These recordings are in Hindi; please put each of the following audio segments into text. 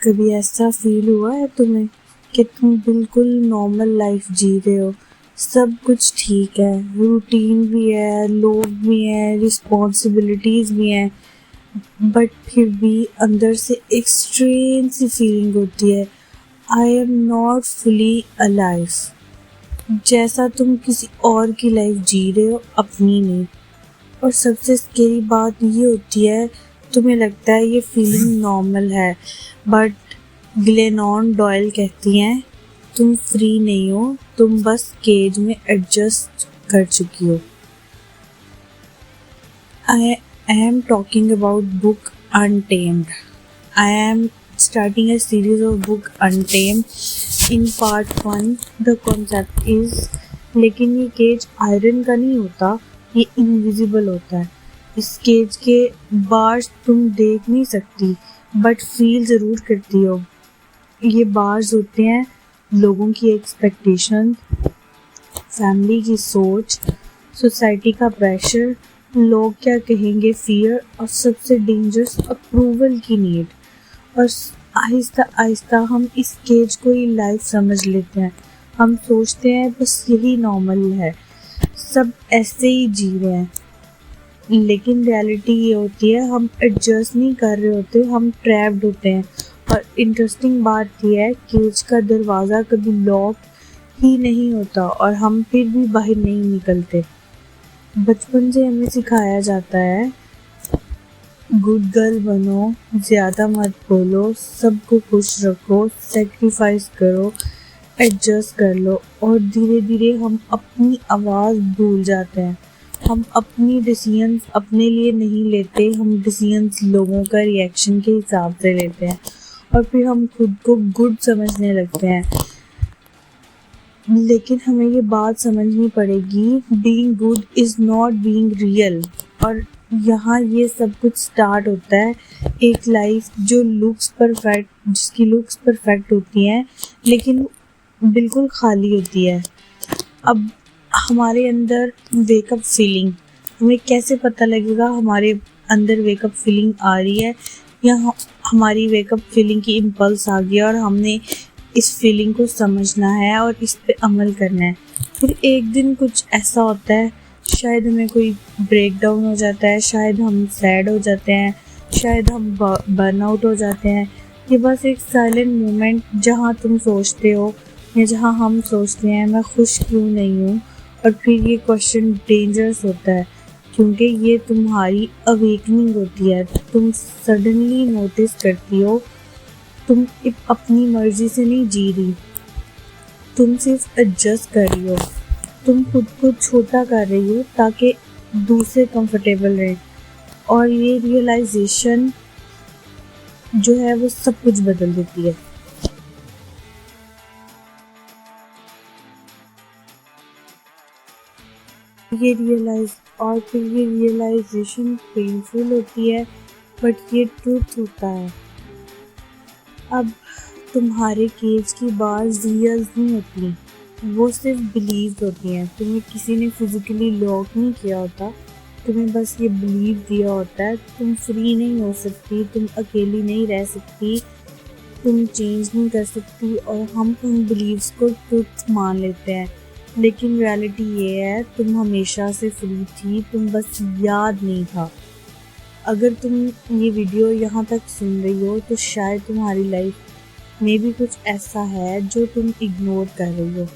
कभी ऐसा फील हुआ है तुम्हें कि तुम बिल्कुल नॉर्मल लाइफ जी रहे हो, सब कुछ ठीक है, रूटीन भी है, लोग भी हैं, रिस्पॉन्सिबिलिटीज़ भी हैं, बट फिर भी अंदर से एक स्ट्रेन सी फीलिंग होती है, I am not fully alive. जैसा तुम किसी और की लाइफ जी रहे हो, अपनी नहीं। और सबसे स्केरी बात ये होती है, तुम्हें लगता है ये फीलिंग नॉर्मल है, बट ग्लेनॉन डॉयल कहती हैं तुम फ्री नहीं हो, तुम बस केज में एडजस्ट कर चुकी हो। I am talking about book Untamed. I am starting a series of book Untamed. In part 1 the concept is, लेकिन ये केज आयरन का नहीं होता, ये इनविजिबल होता है। इस केज के बार्स तुम देख नहीं सकती, बट फील ज़रूर करती हो। ये बार्स होते हैं लोगों की एक्सपेक्टेशन, फैमिली की सोच, सोसाइटी का प्रेशर, लोग क्या कहेंगे फियर, और सबसे डेंजरस अप्रूवल की नीड। और आहिस्ता आहिस्ता हम इस केज को ही लाइफ समझ लेते हैं। हम सोचते हैं बस यही नॉर्मल है, सब ऐसे ही जी रहे हैं, लेकिन रियलिटी ये होती है हम एडजस्ट नहीं कर रहे होते, हम ट्रैप्ड होते हैं। और इंटरेस्टिंग बात यह है, केज का दरवाज़ा कभी लॉक ही नहीं होता और हम फिर भी बाहर नहीं निकलते। बचपन से हमें सिखाया जाता है गुड गर्ल बनो, ज़्यादा मत बोलो, सबको खुश रखो, सेक्रीफाइस करो, एडजस्ट कर लो। और धीरे धीरे हम अपनी आवाज़ भूल जाते हैं। हम अपनी डिसीजंस अपने लिए नहीं लेते, हम डिसीजंस लोगों का रिएक्शन के हिसाब से लेते हैं, और फिर हम खुद को गुड समझने लगते हैं। लेकिन हमें ये बात समझनी पड़ेगी, being good is not being real. और यहाँ ये सब कुछ स्टार्ट होता है, एक लाइफ जो जिसकी लुक्स परफेक्ट होती हैं, लेकिन बिल्कुल खाली होती है। अब हमारे अंदर वेकअप फीलिंग, हमें कैसे पता लगेगा हमारे अंदर वेकअप फीलिंग आ रही है, या हमारी वेकअप फीलिंग की इम्पल्स आ गया और हमने इस फीलिंग को समझना है और इस पे अमल करना है। फिर एक दिन कुछ ऐसा होता है, शायद हमें कोई ब्रेक डाउन हो जाता है, शायद हम सैड हो जाते हैं, शायद हम बर्न आउट हो जाते हैं। ये बस एक साइलेंट मोमेंट जहाँ तुम सोचते हो, या जहाँ हम सोचते हैं मैं खुश क्यों नहीं हूँ। और फिर ये क्वेश्चन डेंजरस होता है, क्योंकि ये तुम्हारी अवेकनिंग होती है। तुम सडनली नोटिस करती हो तुम अपनी मर्जी से नहीं जी रही, तुम सिर्फ एडजस्ट कर रही हो, तुम खुद को छोटा कर रही हो ताकि दूसरे कंफर्टेबल रहे। और ये रियलाइजेशन जो है वो सब कुछ बदल देती है। फिर ये रियलाइजेशन पेनफुल होती है, बट ये ट्रूथ होता है। अब तुम्हारे केज की बात रियल नहीं होती, वो सिर्फ बिलीव होती हैं। तुम्हें किसी ने फिजिकली लॉक नहीं किया होता, तुम्हें बस ये बिलीव दिया होता है तुम फ्री नहीं हो सकती, तुम अकेली नहीं रह सकती, तुम चेंज नहीं कर सकती। और हम उन बिलीव्स को ट्रुथ मान लेते हैं, लेकिन रियलिटी ये है तुम हमेशा से फ्री थी, तुम बस याद नहीं था। अगर तुम ये वीडियो यहाँ तक सुन रही हो तो शायद तुम्हारी लाइफ में भी कुछ ऐसा है जो तुम इग्नोर कर रही हो।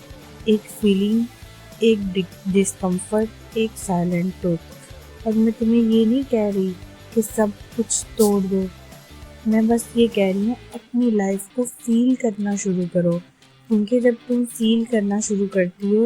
एक फीलिंग, एक डिस्कम्फर्ट, एक साइलेंट ट्रूथ। और मैं तुम्हें ये नहीं कह रही कि सब कुछ तोड़ दो, मैं बस ये कह रही हूँ अपनी लाइफ को फील करना शुरू करो, क्योंकि जब तुम फील करना शुरू करती हो